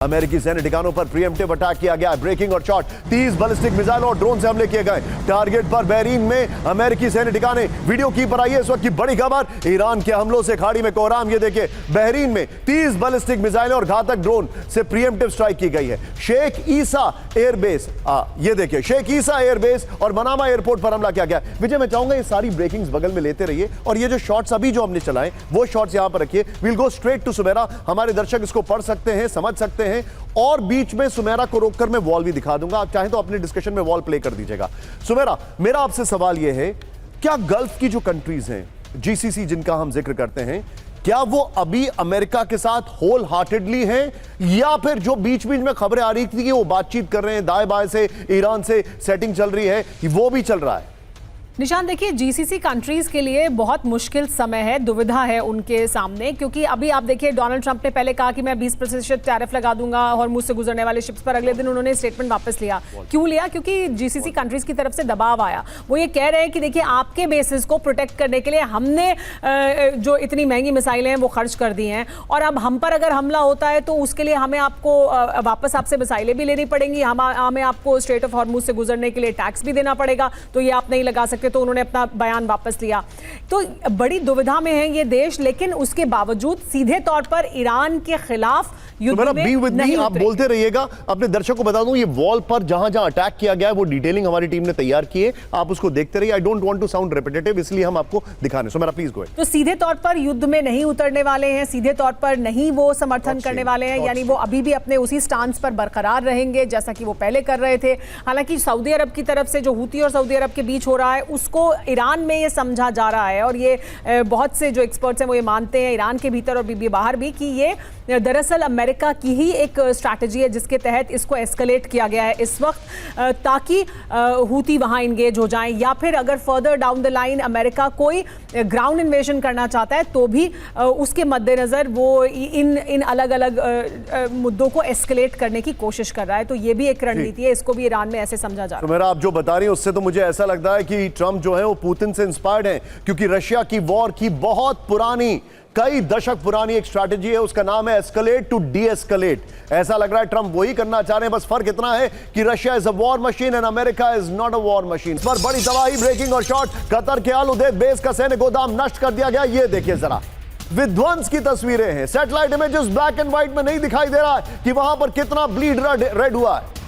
अमेरिकी सैन्य ठिकानों पर प्रीएम्प्टिव अटैक किया गया। ब्रेकिंग और शॉट, 30 बैलिस्टिक मिसाइल और ड्रोन से हमले किए गए टारगेट पर। बहरीन में अमेरिकी सैन्य ठिकाने। वीडियो की पर आई है इस वक्त की बड़ी खबर, ईरान के हमलों से खाड़ी में कोहराम। ये देखिए, बहरीन में 30 बैलिस्टिक मिसाइल और घातक ड्रोन से प्रीएम्प्टिव स्ट्राइक की गई है। शेख ईसा एयरबेस, ये देखिए, शेख ईसा एयरबेस और मनामा एयरपोर्ट पर हमला किया गया। विजय, मैं चाहूंगा ये सारी ब्रेकिंग्स बगल में लेते रहिए और ये जो शॉट्स अभी जो हमने चलाए वो शॉट्स यहां पर रखिए। Will go straight to Sumera. हमारे दर्शक इसको पढ़ सकते हैं, समझ सकते हैं, और बीच में सुमेरा को रोककर मैं वॉल भी दिखा दूंगा। आप चाहें तो अपने डिस्कशन में वॉल प्ले कर दीजिएगा। सुमेरा, मेरा आपसे सवाल यह है, क्या गल्फ की जो कंट्रीज हैं, जीसीसी जिनका हम जिक्र करते हैं, क्या वो अभी अमेरिका के साथ होल हार्टेडली हैं, या फिर जो बीच बीच में खबरें आ रही थी कि वो बातचीत कर रहे हैं, दाएं बाएं से ईरान से सेटिंग चल रही है, वो भी चल रहा है? निशान, देखिए, जीसीसी कंट्रीज के लिए बहुत मुश्किल समय है, दुविधा है उनके सामने, क्योंकि अभी आप देखिए, डोनाल्ड ट्रंप ने पहले कहा कि मैं 20% टैरिफ लगा दूंगा हॉर्मुज से गुजरने वाले शिप्स पर। अगले दिन उन्होंने स्टेटमेंट वापस लिया। क्यों लिया? क्योंकि जीसीसी कंट्रीज की तरफ से दबाव आया। वो ये कह रहे हैं कि देखिए, आपके बेसिस को प्रोटेक्ट करने के लिए हमने जो इतनी महंगी मिसाइलें हैं वो खर्च कर दी हैं, और अब हम पर अगर हमला होता है तो उसके लिए हमें आपको वापस आपसे मिसाइलें भी लेनी पड़ेंगी, हमें आपको स्ट्रेट ऑफ हॉर्मुज से गुजरने के लिए टैक्स भी देना पड़ेगा, तो ये आप नहीं लगा सकते। तो उन्होंने अपना बयान वापस लिया। तो बड़ी दुविधा में है ये देश, लेकिन उसके बावजूद सीधे तौर पर ईरान के खिलाफ युद्ध में नहीं आप बोलते रहिएगा। अपने दर्शकों को बता दूं, ये वॉल पर जहां जहां अटैक किया गया है वो डिटेलिंग हमारी टीम ने तैयार की है, आप उसको देखते रहिए। I don't want to sound repetitive, इसलिए हम आपको दिखाने। सो मेरा प्लीज गो। तो सीधे तौर पर युद्ध में नहीं उतरने वाले हैं, सीधे तौर पर नहीं वो समर्थन करने वाले हैं, यानी वो अभी भी अपने उसी स्टांस पर बरकरार रहेंगे जैसा कि वो पहले कर रहे थे। हालांकि सऊदी अरब की तरफ से जो हूती और सऊदी अरब के बीच हो रहा है, उसको ईरान में ये समझा जा रहा है, और ये बहुत से जो एक्सपर्ट्स हैं वो ये मानते हैं, ईरान के भीतर और बाहर भी, कि ये दरअसल अमेरिका की ही एक स्ट्रैटेजी है जिसके तहत इसको एस्केलेट किया गया है इस वक्त, ताकि हूती वहां इंगेज हो जाएं, या फिर अगर further down the line America कोई ग्राउंड इन्वेजन करना चाहता है तो भी उसके मद्देनजर वो इन अलग अलग मुद्दों को एस्केलेट करने की कोशिश कर रहा है। तो ये भी एक रणनीति है, इसको भी ईरान में ऐसे समझा जा रहा है। तो मेरा आप जो बता रही हैं उससे तो मुझे ऐसा लगता है कि ट्रंप जो है वो पुतिन से इंस्पायर्ड है, क्योंकि रशिया की वॉर की बहुत पुरानी, कई दशक पुरानी एक स्ट्रैटेजी है, उसका नाम है एस्केलेट टू डी एस्केलेट। ऐसा लग रहा है ट्रंप वही करना चाह रहे हैं, बस फर्क इतना है कि Russia is a war machine and America is not a war machine. पर बड़ी तबाही, ब्रेकिंग और शॉट, कतर के आल उदैद बेस का सैन्य गोदाम नष्ट कर दिया गया। ये देखिए जरा, विध्वंस की तस्वीरें हैं, satellite images black and white में नहीं दिखाई दे रहा है कि वहां पर कितना ब्लीड रेड हुआ है।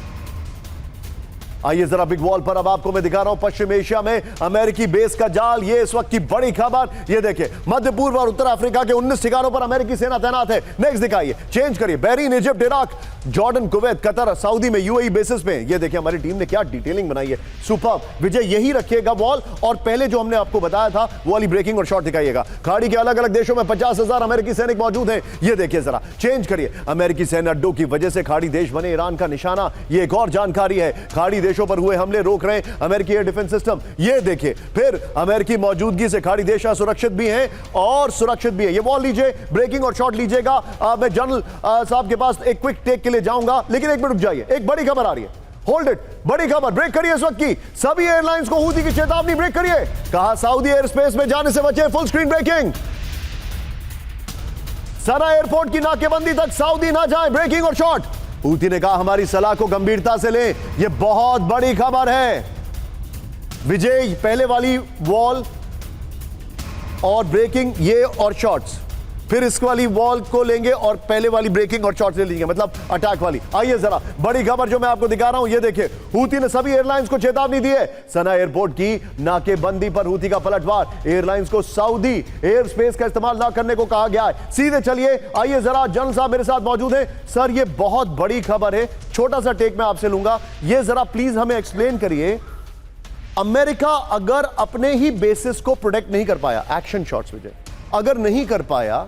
आइए जरा बिग वॉल पर अब आपको मैं दिखा रहा हूं पश्चिम एशिया में अमेरिकी बेस का जाल। ये इस वक्त की बड़ी खबर, ये देखिए, मध्य पूर्व और उत्तर अफ्रीका के 19 ठिकानों पर अमेरिकी सेना तैनात है। नेक्स्ट दिखाइए, चेंज करिए, Bahrain, Egypt, Iraq, Jordan, Kuwait, Qatar, Saudi में यूएई बेसिस पे। ये देखिए हमारी टीम ने क्या डिटेलिंग बनाई है, सुपर्ब। विजय, यही रखिएगा वॉल, और पहले जो हमने आपको बताया था वो वाली ब्रेकिंग और शॉट दिखाइएगा। खाड़ी के अलग अलग देशों में 50,000 अमेरिकी सैनिक मौजूद हैं। ये देखिए जरा, चेंज करिए, अमेरिकी सैन्य अड्डों की वजह से खाड़ी देश बने ईरान का निशाना। ये एक और जानकारी है, खाड़ी देशों पर हुए हमले रोक रहे हैं अमेरिकी एयर डिफेंस सिस्टम। ये देखिए, फिर अमेरिकी मौजूदगी से खाड़ी देश सुरक्षित भी हैं और सुरक्षित भी है। ये वॉल लीजिए, ब्रेकिंग और शॉट लीजिएगा। मैं जनरल साहब के पास एक क्विक टेक के लिए जाऊंगा, लेकिन एक मिनट रुक जाइए, एक बड़ी खबर आ रही है। होल्ड इट, बड़ी खबर, ब्रेक करिए इस वक्त की। सभी एयरलाइंस को हूती की चेतावनी, ब्रेक करिए। कहा सऊदी एयर स्पेस में जाने से बचे, फुल स्क्रीन ब्रेकिंग। सना एयरपोर्ट की नाकेबंदी तक सऊदी ना जाए, ब्रेकिंग और शॉट। हूती ने कहा हमारी सलाह को गंभीरता से लें, यह बहुत बड़ी खबर है। विजय, पहले वाली वॉल और ब्रेकिंग, ये और शॉट्स, फिर इस वाली वॉल को लेंगे और पहले वाली ब्रेकिंग और शॉट्स ले लेंगे, मतलब अटैक वाली। आइए जरा बड़ी खबर जो मैं आपको दिखा रहा हूं, ये देखिए, हूती ने सभी एयरलाइंस को चेतावनी दी है। सना एयरपोर्ट की नाकेबंदी पर हूती का पलटवार, एयरलाइंस को सऊदी एयर स्पेस का इस्तेमाल ना करने को कहा गया है। सीधे चलिए, आइए जरा, जनरल साहब मेरे साथ मौजूद हैं। सर, ये बहुत बड़ी खबर है, छोटा सा टेक मैं आपसे लूंगा, ये जरा प्लीज हमें एक्सप्लेन करिए। अमेरिका अगर अपने ही बेसिस को प्रोटेक्ट नहीं कर पाया, एक्शन शॉट्स विजय अगर नहीं कर पाया,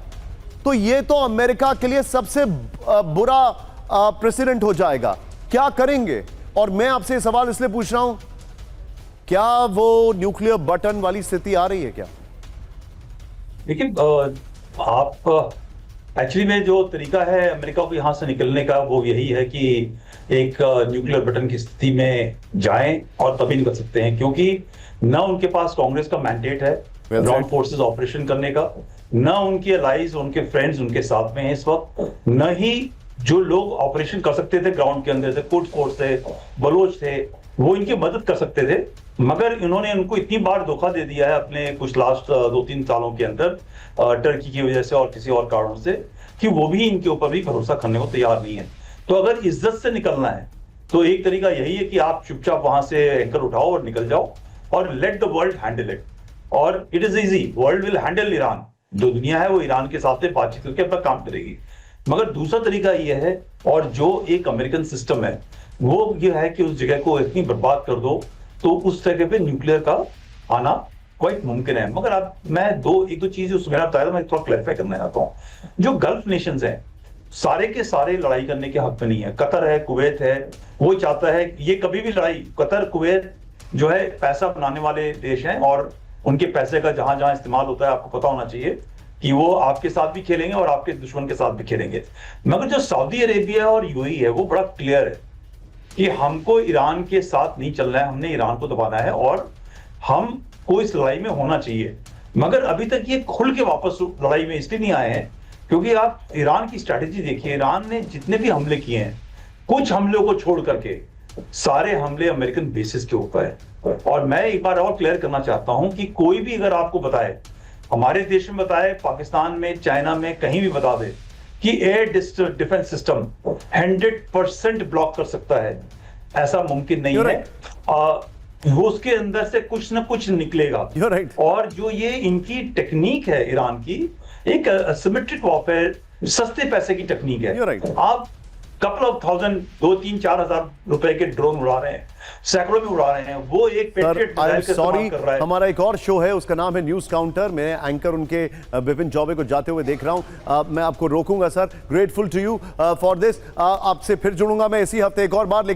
तो ये तो अमेरिका के लिए सबसे बुरा प्रेसिडेंट हो जाएगा। क्या करेंगे? और मैं आपसे सवाल इसलिए पूछ रहा हूं, क्या वो न्यूक्लियर बटन वाली स्थिति आ रही है क्या? देखिए, आप एक्चुअली में जो तरीका है अमेरिका को यहां से निकलने का, वो यही है कि एक न्यूक्लियर बटन की स्थिति में जाएं, और तभी निकल सकते हैं, क्योंकि ना उनके पास कांग्रेस का मैंडेट है ग्राउंड फोर्सेस ऑपरेशन करने का, न उनके अलाइज, उनके फ्रेंड्स उनके साथ में हैं इस वक्त, न ही जो लोग ऑपरेशन कर सकते थे ग्राउंड के अंदर से, कुड्स फोर्स थे, बलोच थे, वो इनकी मदद कर सकते थे, मगर इन्होंने उनको इतनी बार धोखा दे दिया है अपने कुछ लास्ट 2-3 सालों के अंदर, टर्की की वजह से और किसी और कारणों से, कि वो भी इनके ऊपर भी भरोसा करने को तैयार नहीं है। तो अगर इज्जत से निकलना है तो एक तरीका यही है कि आप चुपचाप वहां से एंकर उठाओ और निकल जाओ और let the world handle it. और it is easy, world will handle Iran. जो दुनिया है वो ईरान के साथ बातचीत करके अपना काम करेगी। मगर दूसरा तरीका ये है, और जो एक अमेरिकन सिस्टम है वो ये है कि उस जगह को इतनी बर्बाद कर दो तो उस जगह पे न्यूक्लियर का आना क्वाइट मुमकिन है। मगर अब मैं एक दो चीजें उसमें बताया, मैं थोड़ा क्लैरिफाई करना चाहता हूँ। जो गल्फ नेशंस हैं सारे के सारे लड़ाई करने के हक में नहीं है। कतर है, कुवैत है, वो चाहता है ये कभी भी लड़ाई, कतर कुवैत जो है पैसा बनाने वाले देश हैं और उनके पैसे का जहां जहां इस्तेमाल होता है आपको पता होना चाहिए कि वो आपके साथ भी खेलेंगे और आपके दुश्मन के साथ भी खेलेंगे। मगर जो सऊदी अरेबिया और यूएई है वो बड़ा क्लियर है कि हमको ईरान के साथ नहीं चलना है, हमने ईरान को दबाना है और हमको इस लड़ाई में होना चाहिए। मगर अभी तक ये खुल के वापस लड़ाई में इसलिए नहीं आए हैं क्योंकि आप ईरान की स्ट्रैटेजी देखिए। ईरान ने जितने भी हमले किए हैं, कुछ हमलों को छोड़ करके सारे हमले अमेरिकन बेसिस के ऊपर है। और मैं एक बार और क्लियर करना चाहता हूं कि कोई भी अगर आपको बताए, हमारे देश में बताए, पाकिस्तान में, चाइना में, कहीं भी बता दे कि एयर डिफेंस सिस्टम 100% ब्लॉक कर सकता है, ऐसा मुमकिन नहीं है। वो उसके अंदर से कुछ ना कुछ निकलेगा। और जो ये इनकी टेक्निक है ईरान की, एक सिमेट्रिक वॉरफेयर, सस्ते पैसे की टेक्निक है। आप कपल ऑफ 1000, 2-3-4 रुपए के ड्रोन उड़ा रहे हैं, सैकड़ों में उड़ा रहे हैं, वो एक पेट्रियट मिसाइल का इस्तेमाल कर रहा है। हमारा एक और शो है, उसका नाम है न्यूज काउंटर। मैं एंकर उनके विपिन चौबे को जाते हुए देख रहा हूं। मैं आपको रोकूंगा sir. Grateful to you for this. आपसे फिर जुड़ूंगा मैं इसी हफ्ते एक और बार।